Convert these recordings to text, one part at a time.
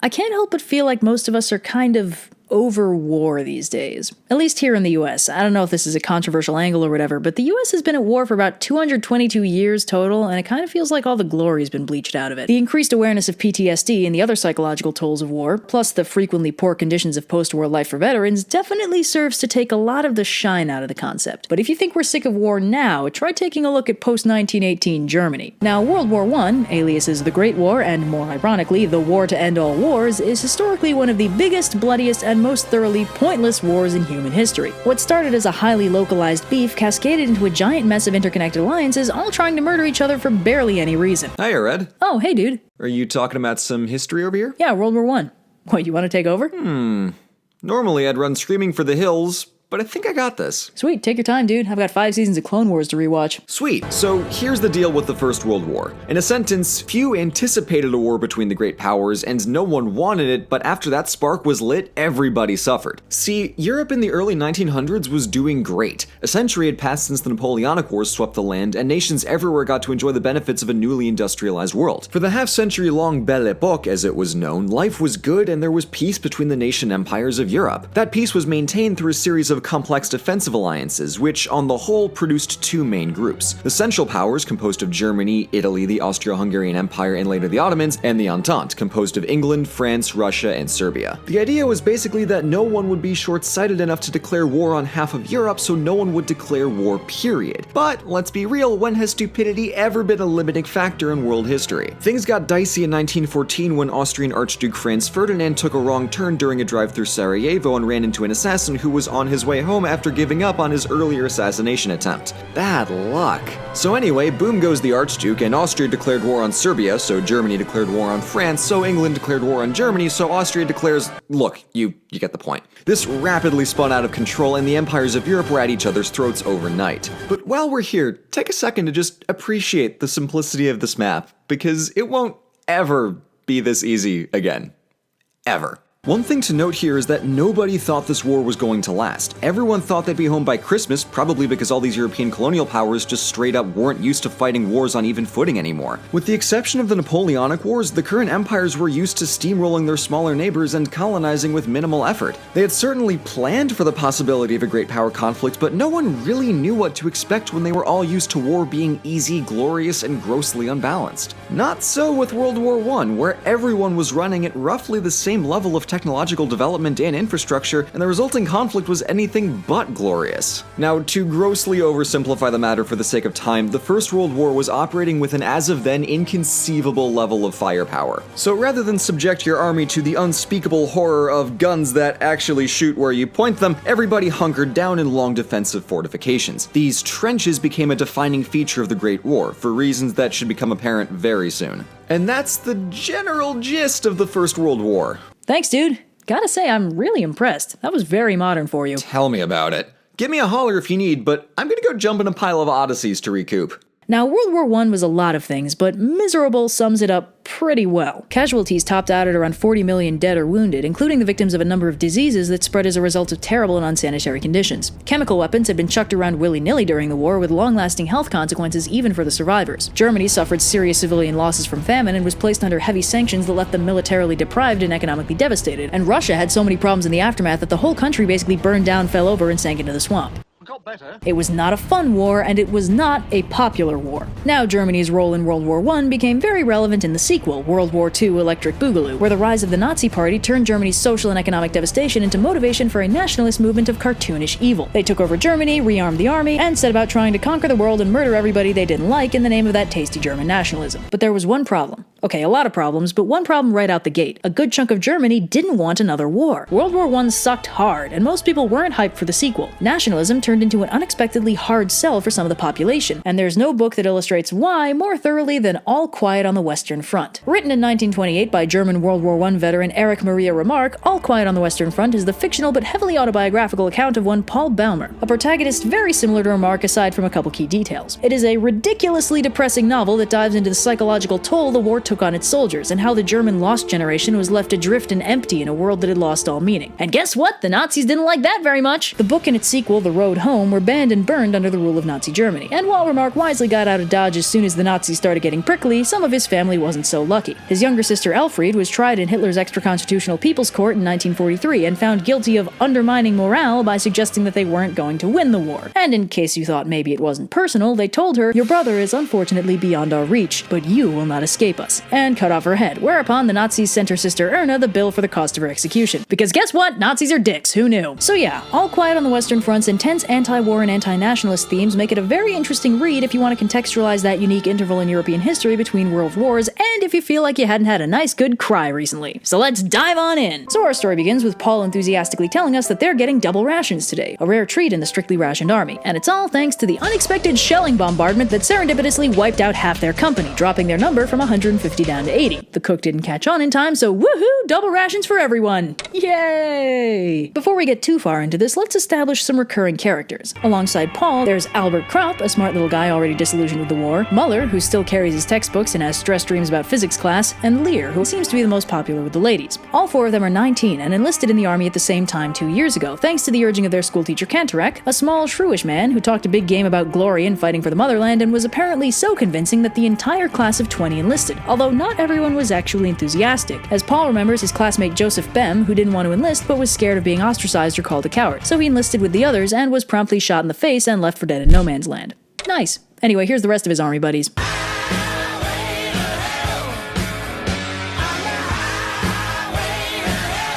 I can't help but feel like most of us are kind of over war these days. At least here in the US. I don't know if this is a controversial angle or whatever, but the US has been at war for about 222 years total, and it kind of feels like all the glory's been bleached out of it. The increased awareness of PTSD and the other psychological tolls of war, plus the frequently poor conditions of post-war life for veterans, definitely serves to take a lot of the shine out of the concept. But if you think we're sick of war now, try taking a look at post-1918 Germany. Now, World War I, alias is the Great War, and more ironically, the war to end all wars, is historically one of the biggest, bloodiest, and most thoroughly pointless wars in human history. What started as a highly localized beef cascaded into a giant mess of interconnected alliances, all trying to murder each other for barely any reason. Hiya, Red. Oh, hey dude. Are you talking about some history over here? Yeah, World War I. What, you want to take over? Normally I'd run screaming for the hills, but I think I got this. Sweet, take your time, dude. I've got 5 seasons of Clone Wars to rewatch. Sweet. So here's the deal with the First World War. In a sentence, few anticipated a war between the great powers, and no one wanted it, but after that spark was lit, everybody suffered. See, Europe in the early 1900s was doing great. A century had passed since the Napoleonic Wars swept the land, and nations everywhere got to enjoy the benefits of a newly industrialized world. For the half-century-long Belle Epoque, as it was known, life was good and there was peace between the nation empires of Europe. That peace was maintained through a series of complex defensive alliances, which on the whole produced two main groups. The Central Powers, composed of Germany, Italy, the Austro-Hungarian Empire, and later the Ottomans, and the Entente, composed of England, France, Russia, and Serbia. The idea was basically that no one would be short-sighted enough to declare war on half of Europe, so no one would declare war, period. But let's be real, when has stupidity ever been a limiting factor in world history? Things got dicey in 1914 when Austrian Archduke Franz Ferdinand took a wrong turn during a drive through Sarajevo and ran into an assassin who was on his way home after giving up on his earlier assassination attempt. Bad luck. So anyway, boom goes the Archduke, and Austria declared war on Serbia, so Germany declared war on France, so England declared war on Germany, so Austria declares, look, you get the point. This rapidly spun out of control, and the empires of Europe were at each other's throats overnight. But while we're here, take a second to just appreciate the simplicity of this map, because it won't ever be this easy again. Ever. One thing to note here is that nobody thought this war was going to last. Everyone thought they'd be home by Christmas, probably because all these European colonial powers just straight up weren't used to fighting wars on even footing anymore. With the exception of the Napoleonic Wars, the current empires were used to steamrolling their smaller neighbors and colonizing with minimal effort. They had certainly planned for the possibility of a great power conflict, but no one really knew what to expect when they were all used to war being easy, glorious, and grossly unbalanced. Not so with World War I, where everyone was running at roughly the same level of technological development and infrastructure, and the resulting conflict was anything but glorious. Now, to grossly oversimplify the matter for the sake of time, the First World War was operating with an as of then inconceivable level of firepower. So rather than subject your army to the unspeakable horror of guns that actually shoot where you point them, everybody hunkered down in long defensive fortifications. These trenches became a defining feature of the Great War, for reasons that should become apparent very soon. And that's the general gist of the First World War. Thanks, dude. Gotta say, I'm really impressed. That was very modern for you. Tell me about it. Give me a holler if you need, but I'm gonna go jump in a pile of Odysseys to recoup. Now, World War I was a lot of things, but miserable sums it up pretty well. Casualties topped out at around 40 million dead or wounded, including the victims of a number of diseases that spread as a result of terrible and unsanitary conditions. Chemical weapons had been chucked around willy-nilly during the war, with long-lasting health consequences even for the survivors. Germany suffered serious civilian losses from famine and was placed under heavy sanctions that left them militarily deprived and economically devastated. And Russia had so many problems in the aftermath that the whole country basically burned down, fell over, and sank into the swamp. It was not a fun war, and it was not a popular war. Now, Germany's role in World War I became very relevant in the sequel, World War II Electric Boogaloo, where the rise of the Nazi Party turned Germany's social and economic devastation into motivation for a nationalist movement of cartoonish evil. They took over Germany, rearmed the army, and set about trying to conquer the world and murder everybody they didn't like in the name of that tasty German nationalism. But there was one problem. Okay, a lot of problems, but one problem right out the gate. A good chunk of Germany didn't want another war. World War I sucked hard, and most people weren't hyped for the sequel. Nationalism turned into an unexpectedly hard sell for some of the population, and there's no book that illustrates why more thoroughly than All Quiet on the Western Front. Written in 1928 by German World War I veteran Erich Maria Remarque, All Quiet on the Western Front is the fictional but heavily autobiographical account of one Paul Baumer, a protagonist very similar to Remarque aside from a couple key details. It is a ridiculously depressing novel that dives into the psychological toll the war took on its soldiers, and how the German lost generation was left adrift and empty in a world that had lost all meaning. And guess what? The Nazis didn't like that very much. The book and its sequel, The Road Home, were banned and burned under the rule of Nazi Germany. And while Remarque wisely got out of Dodge as soon as the Nazis started getting prickly, some of his family wasn't so lucky. His younger sister Elfriede was tried in Hitler's extra-constitutional People's Court in 1943 and found guilty of undermining morale by suggesting that they weren't going to win the war. And in case you thought maybe it wasn't personal, they told her, "Your brother is unfortunately beyond our reach, but you will not escape us," and cut off her head, whereupon the Nazis sent her sister Erna the bill for the cost of her execution. Because guess what? Nazis are dicks, who knew? So yeah, All Quiet on the Western Front's intense anti-war and anti-nationalist themes make it a very interesting read if you want to contextualize that unique interval in European history between world wars, and if you feel like you hadn't had a nice good cry recently. So let's dive on in! So our story begins with Paul enthusiastically telling us that they're getting double rations today, a rare treat in the strictly rationed army, and it's all thanks to the unexpected shelling bombardment that serendipitously wiped out half their company, dropping their number from 150 down to 80. The cook didn't catch on in time, so woohoo, double rations for everyone! Yay! Before we get too far into this, let's establish some recurring characters. Alongside Paul, there's Albert Kropp, a smart little guy already disillusioned with the war, Muller, who still carries his textbooks and has stress dreams about physics class, and Lear, who seems to be the most popular with the ladies. All four of them are 19 and enlisted in the army at the same time 2 years ago, thanks to the urging of their schoolteacher Cantorek, a small, shrewish man who talked a big game about glory and fighting for the motherland and was apparently so convincing that the entire class of 20 enlisted, although not everyone was actually enthusiastic, as Paul remembers his classmate Joseph Bem, who didn't want to enlist but was scared of being ostracized or called a coward, so he enlisted with the others and was promptly shot in the face and left for dead in no man's land. Nice. Anyway, here's the rest of his army buddies.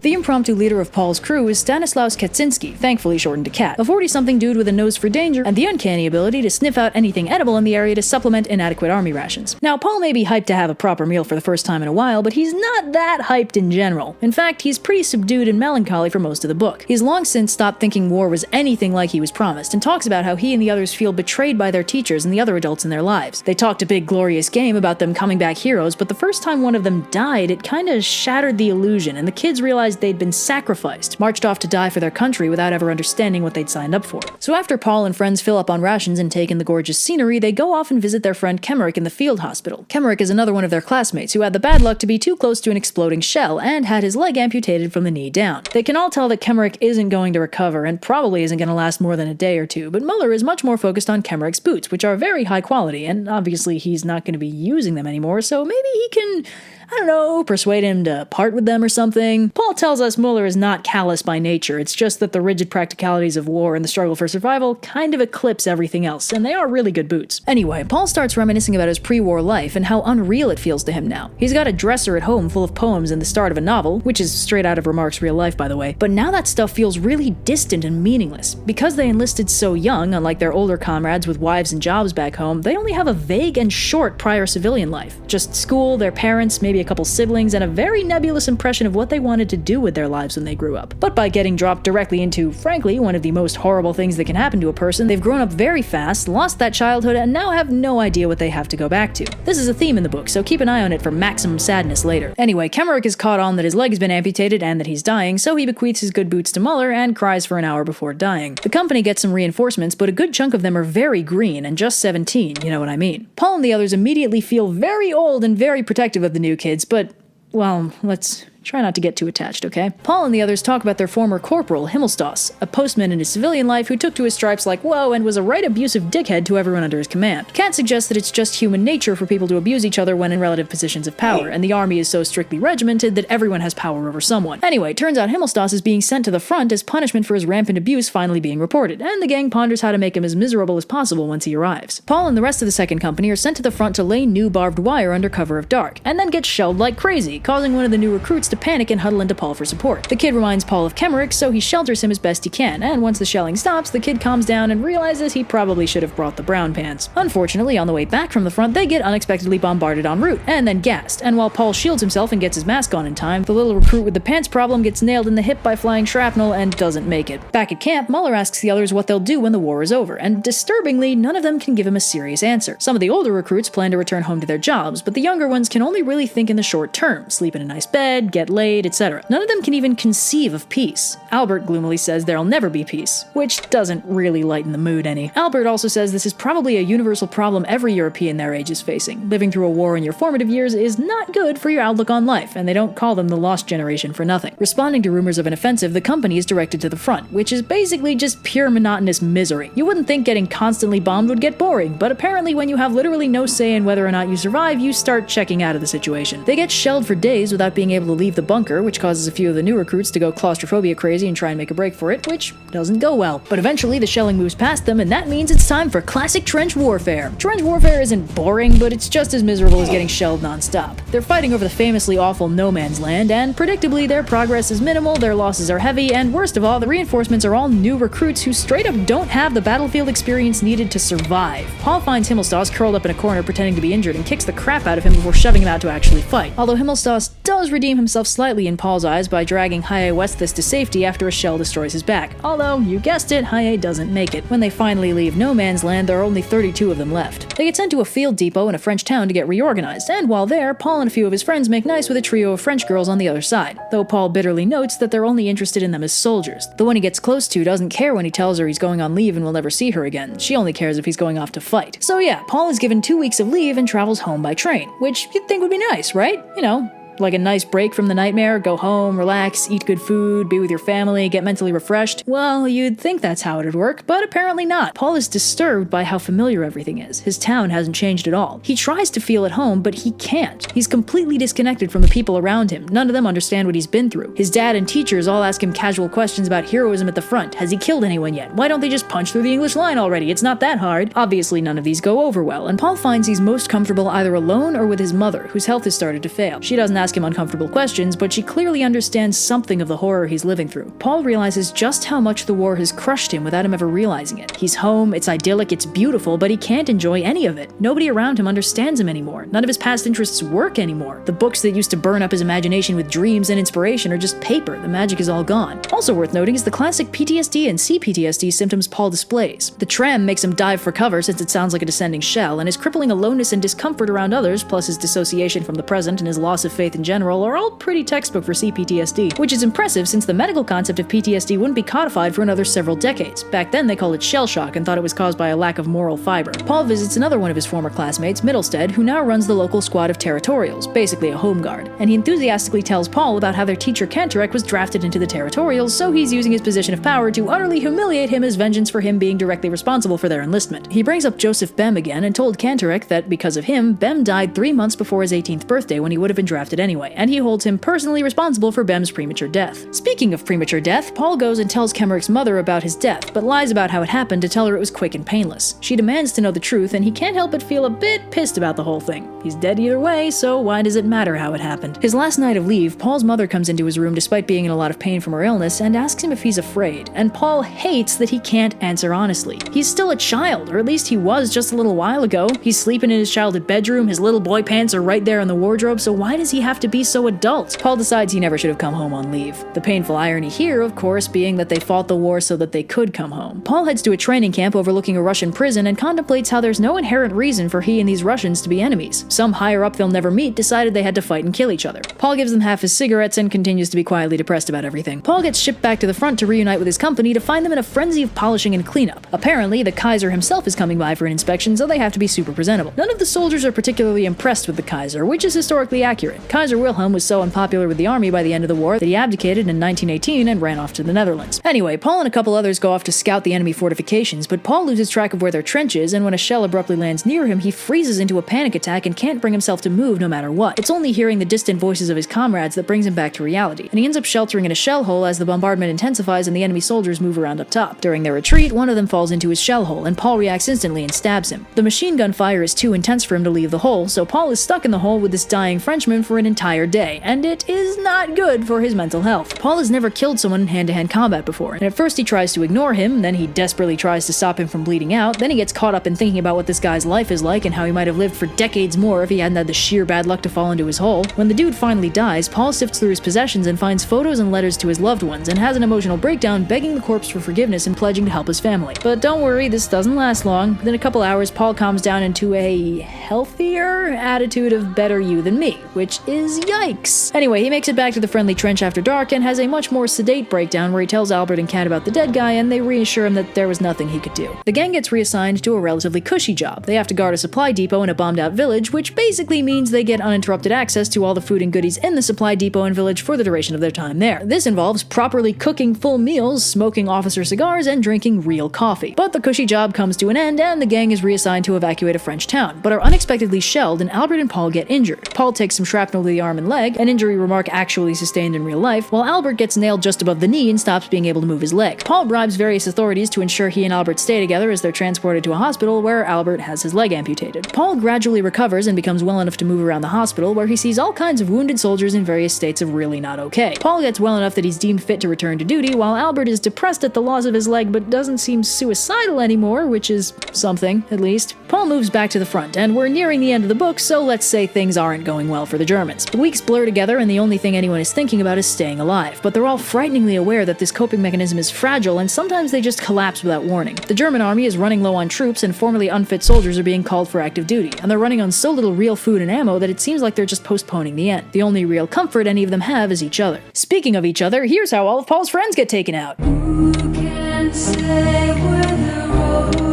The impromptu leader of Paul's crew is Stanislaus Kaczynski, thankfully shortened to Kat, a 40-something dude with a nose for danger and the uncanny ability to sniff out anything edible in the area to supplement inadequate army rations. Now, Paul may be hyped to have a proper meal for the first time in a while, but he's not that hyped in general. In fact, he's pretty subdued and melancholy for most of the book. He's long since stopped thinking war was anything like he was promised, and talks about how he and the others feel betrayed by their teachers and the other adults in their lives. They talked a big glorious game about them coming back heroes, but the first time one of them died, it kinda shattered the illusion, and the kids realized they'd been sacrificed, marched off to die for their country without ever understanding what they'd signed up for. So after Paul and friends fill up on rations and take in the gorgeous scenery, they go off and visit their friend Kemmerich in the field hospital. Kemmerich is another one of their classmates who had the bad luck to be too close to an exploding shell and had his leg amputated from the knee down. They can all tell that Kemmerich isn't going to recover and probably isn't going to last more than a day or two, but Muller is much more focused on Kemmerich's boots, which are very high quality, and obviously he's not going to be using them anymore, so maybe he can, I don't know, persuade him to part with them or something. Paul tells us Muller is not callous by nature, it's just that the rigid practicalities of war and the struggle for survival kind of eclipse everything else, and they are really good boots. Anyway, Paul starts reminiscing about his pre-war life and how unreal it feels to him now. He's got a dresser at home full of poems and the start of a novel, which is straight out of Remarque's real life, by the way, but now that stuff feels really distant and meaningless. Because they enlisted so young, unlike their older comrades with wives and jobs back home, they only have a vague and short prior civilian life. Just school, their parents, maybe a couple siblings, and a very nebulous impression of what they wanted to do with their lives when they grew up. But by getting dropped directly into, frankly, one of the most horrible things that can happen to a person, they've grown up very fast, lost that childhood, and now have no idea what they have to go back to. This is a theme in the book, so keep an eye on it for maximum sadness later. Anyway, Kemmerich is caught on that his leg has been amputated and that he's dying, so he bequeaths his good boots to Muller and cries for an hour before dying. The company gets some reinforcements, but a good chunk of them are very green and just 17, you know what I mean. Paul and the others immediately feel very old and very protective of the new kids, but, well, let's try not to get too attached, okay? Paul and the others talk about their former corporal, Himmelstoss, a postman in his civilian life who took to his stripes like whoa and was a right abusive dickhead to everyone under his command. Kat suggests that it's just human nature for people to abuse each other when in relative positions of power, and the army is so strictly regimented that everyone has power over someone. Anyway, turns out Himmelstoss is being sent to the front as punishment for his rampant abuse finally being reported, and the gang ponders how to make him as miserable as possible once he arrives. Paul and the rest of the second company are sent to the front to lay new barbed wire under cover of dark, and then get shelled like crazy, causing one of the new recruits to panic and huddle into Paul for support. The kid reminds Paul of Kemmerich, so he shelters him as best he can, and once the shelling stops, the kid calms down and realizes he probably should have brought the brown pants. Unfortunately, on the way back from the front, they get unexpectedly bombarded en route, and then gassed, and while Paul shields himself and gets his mask on in time, the little recruit with the pants problem gets nailed in the hip by flying shrapnel and doesn't make it. Back at camp, Muller asks the others what they'll do when the war is over, and disturbingly, none of them can give him a serious answer. Some of the older recruits plan to return home to their jobs, but the younger ones can only really think in the short term, sleep in a nice bed, get get laid, etc. None of them can even conceive of peace. Albert gloomily says there'll never be peace, which doesn't really lighten the mood any. Albert also says this is probably a universal problem every European their age is facing. Living through a war in your formative years is not good for your outlook on life, and they don't call them the lost generation for nothing. Responding to rumors of an offensive, the company is directed to the front, which is basically just pure monotonous misery. You wouldn't think getting constantly bombed would get boring, but apparently when you have literally no say in whether or not you survive, you start checking out of the situation. They get shelled for days without being able to leave the bunker, which causes a few of the new recruits to go claustrophobia crazy and try and make a break for it, which doesn't go well. But eventually the shelling moves past them, and that means it's time for classic trench warfare. Trench warfare isn't boring, but it's just as miserable as getting shelled non-stop. They're fighting over the famously awful no man's land, and predictably their progress is minimal, their losses are heavy, and worst of all, the reinforcements are all new recruits who straight up don't have the battlefield experience needed to survive. Paul finds Himmelstas curled up in a corner pretending to be injured and kicks the crap out of him before shoving him out to actually fight. Although Himmelstas does redeem himself slightly in Paul's eyes by dragging Haye Westhus to safety after a shell destroys his back. Although, you guessed it, Haye doesn't make it. When they finally leave no man's land, there are only 32 of them left. They get sent to a field depot in a French town to get reorganized, and while there, Paul and a few of his friends make nice with a trio of French girls on the other side, though Paul bitterly notes that they're only interested in them as soldiers. The one he gets close to doesn't care when he tells her he's going on leave and will never see her again. She only cares if he's going off to fight. So yeah, Paul is given 2 weeks of leave and travels home by train, which you'd think would be nice, right? You know, like a nice break from the nightmare, go home, relax, eat good food, be with your family, get mentally refreshed. Well, you'd think that's how it'd work, but apparently not. Paul is disturbed by how familiar everything is. His town hasn't changed at all. He tries to feel at home, but he can't. He's completely disconnected from the people around him. None of them understand what he's been through. His dad and teachers all ask him casual questions about heroism at the front. Has he killed anyone yet? Why don't they just punch through the English line already? It's not that hard. Obviously, none of these go over well, and Paul finds he's most comfortable either alone or with his mother, whose health has started to fail. She doesn't ask him uncomfortable questions, but she clearly understands something of the horror he's living through. Paul realizes just how much the war has crushed him without him ever realizing it. He's home, it's idyllic, it's beautiful, but he can't enjoy any of it. Nobody around him understands him anymore. None of his past interests work anymore. The books that used to burn up his imagination with dreams and inspiration are just paper. The magic is all gone. Also worth noting is the classic PTSD and CPTSD symptoms Paul displays. The trem makes him dive for cover since it sounds like a descending shell, and his crippling aloneness and discomfort around others, plus his dissociation from the present and his loss of faith in general, are all pretty textbook for CPTSD, which is impressive since the medical concept of PTSD wouldn't be codified for another several decades. Back then they called it shell shock and thought it was caused by a lack of moral fiber. Paul visits another one of his former classmates, Mittelstead, who now runs the local squad of Territorials, basically a home guard, and he enthusiastically tells Paul about how their teacher Kantorek was drafted into the Territorials, so he's using his position of power to utterly humiliate him as vengeance for him being directly responsible for their enlistment. He brings up Joseph Bem again and told Kantorek that because of him, Bem died 3 months before his 18th birthday when he would have been drafted anyway, and he holds him personally responsible for Bem's premature death. Speaking of premature death, Paul goes and tells Kemmerich mother about his death, but lies about how it happened to tell her it was quick and painless. She demands to know the truth, and he can't help but feel a bit pissed about the whole thing. He's dead either way, so why does it matter how it happened? His last night of leave, Paul's mother comes into his room despite being in a lot of pain from her illness and asks him if he's afraid, and Paul hates that he can't answer honestly. He's still a child, or at least he was just a little while ago. He's sleeping in his childhood bedroom, his little boy pants are right there in the wardrobe, so why does he have to be so adult? Paul decides he never should have come home on leave. The painful irony here, of course, being that they fought the war so that they could come home. Paul heads to a training camp overlooking a Russian prison and contemplates how there's no inherent reason for he and these Russians to be enemies. Some higher up they'll never meet decided they had to fight and kill each other. Paul gives them half his cigarettes and continues to be quietly depressed about everything. Paul gets shipped back to the front to reunite with his company to find them in a frenzy of polishing and cleanup. Apparently, the Kaiser himself is coming by for an inspection, so they have to be super presentable. None of the soldiers are particularly impressed with the Kaiser, which is historically accurate. Kaiser Wilhelm was so unpopular with the army by the end of the war that he abdicated in 1918 and ran off to the Netherlands. Anyway, Paul and a couple others go off to scout the enemy fortifications, but Paul loses track of where their trench is, and when a shell abruptly lands near him, he freezes into a panic attack and can't bring himself to move no matter what. It's only hearing the distant voices of his comrades that brings him back to reality, and he ends up sheltering in a shell hole as the bombardment intensifies and the enemy soldiers move around up top. During their retreat, one of them falls into his shell hole, and Paul reacts instantly and stabs him. The machine gun fire is too intense for him to leave the hole, so Paul is stuck in the hole with this dying Frenchman for an entire day, and it is not good for his mental health. Paul has never killed someone in hand-to-hand combat before, and at first he tries to ignore him, then he desperately tries to stop him from bleeding out, then he gets caught up in thinking about what this guy's life is like and how he might have lived for decades more if he hadn't had the sheer bad luck to fall into his hole. When the dude finally dies, Paul sifts through his possessions and finds photos and letters to his loved ones, and has an emotional breakdown begging the corpse for forgiveness and pledging to help his family. But don't worry, this doesn't last long. Within a couple hours, Paul calms down into a healthier attitude of better you than me, which is is yikes. Anyway, he makes it back to the friendly trench after dark and has a much more sedate breakdown where he tells Albert and Kat about the dead guy, and they reassure him that there was nothing he could do. The gang gets reassigned to a relatively cushy job. They have to guard a supply depot in a bombed-out village, which basically means they get uninterrupted access to all the food and goodies in the supply depot and village for the duration of their time there. This involves properly cooking full meals, smoking officer cigars, and drinking real coffee. But the cushy job comes to an end, and the gang is reassigned to evacuate a French town, but are unexpectedly shelled, and Albert and Paul get injured. Paul takes some shrapnel to the arm and leg, an injury remark actually sustained in real life, while Albert gets nailed just above the knee and stops being able to move his leg. Paul bribes various authorities to ensure he and Albert stay together as they're transported to a hospital where Albert has his leg amputated. Paul gradually recovers and becomes well enough to move around the hospital, where he sees all kinds of wounded soldiers in various states of really not okay. Paul gets well enough that he's deemed fit to return to duty, while Albert is depressed at the loss of his leg but doesn't seem suicidal anymore, which is something, at least. Paul moves back to the front, and we're nearing the end of the book, so let's say things aren't going well for the Germans. The weeks blur together, and the only thing anyone is thinking about is staying alive, but they're all frighteningly aware that this coping mechanism is fragile, and sometimes they just collapse without warning. The German army is running low on troops, and formerly unfit soldiers are being called for active duty, and they're running on so little real food and ammo that it seems like they're just postponing the end. The only real comfort any of them have is each other. Speaking of each other, here's how all of Paul's friends get taken out. Who can say where the road goes?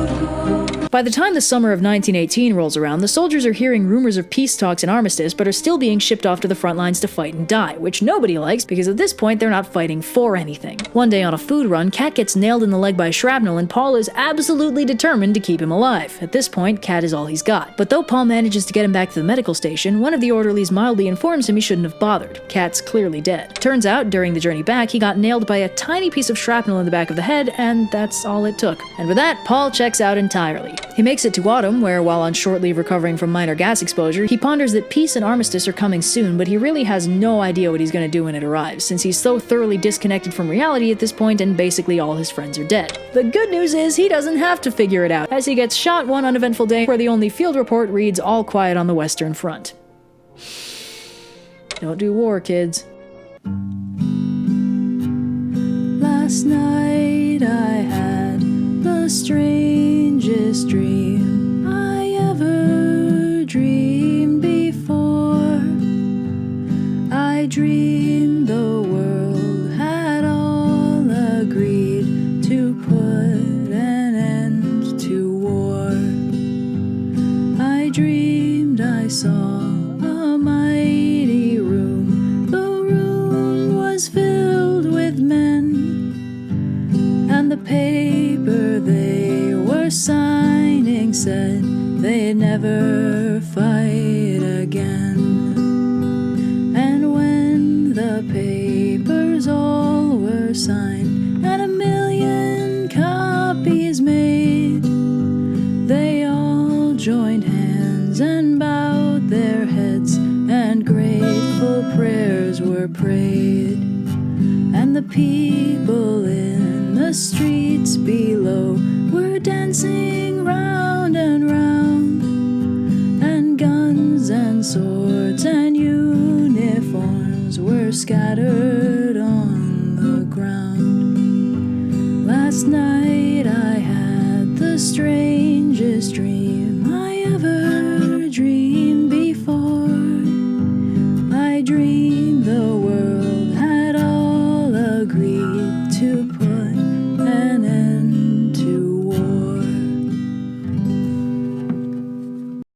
By the time the summer of 1918 rolls around, the soldiers are hearing rumors of peace talks and armistice, but are still being shipped off to the front lines to fight and die, which nobody likes because at this point they're not fighting for anything. One day on a food run, Kat gets nailed in the leg by shrapnel, and Paul is absolutely determined to keep him alive. At this point, Kat is all he's got. But though Paul manages to get him back to the medical station, one of the orderlies mildly informs him he shouldn't have bothered. Kat's clearly dead. Turns out, during the journey back, he got nailed by a tiny piece of shrapnel in the back of the head, and that's all it took. And with that, Paul checks out entirely. He makes it to autumn, where, while on short leave recovering from minor gas exposure, he ponders that peace and armistice are coming soon, but he really has no idea what he's going to do when it arrives, since he's so thoroughly disconnected from reality at this point and basically all his friends are dead. The good news is he doesn't have to figure it out, as he gets shot one uneventful day where the only field report reads "all quiet on the Western Front." Don't do war, kids. Last night I had the strangest dream I ever dreamed before. I dreamed the world had all agreed to put an end to war. I dreamed I saw a mighty room. The room was filled with men, and the paper they were signing said they'd never fight again. And when the papers all were signed and 1,000,000 copies made, they all joined hands and bowed their heads, and grateful prayers were prayed. And the people in the streets below were dancing round and round, and guns and swords and uniforms were scattered on the ground. Last night